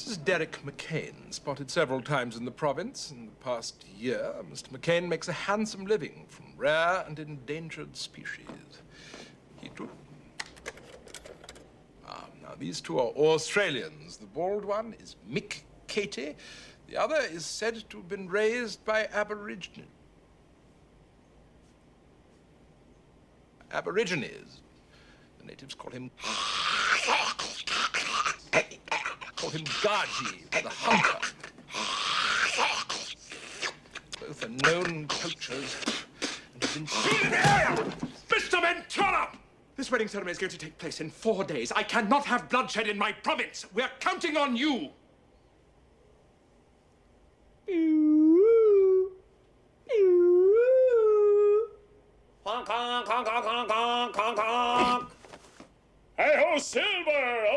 is Derek McCain, spotted several times in the province. In the past year, Mr. McCain makes a handsome living from rare and endangered species. He too. Now, these two are Australians. The bald one is Mick Katie. The other is said to have been raised by Aborigines. The natives call him Gaji, the hunter. Both are known poachers and have been seen in the area. Mr. Ventura! This wedding ceremony is going to take place in 4 days. I cannot have bloodshed in my province. We're counting on you. Honk, honk, honk, honk, honk, honk, honk, honk. Hey-ho, Silver!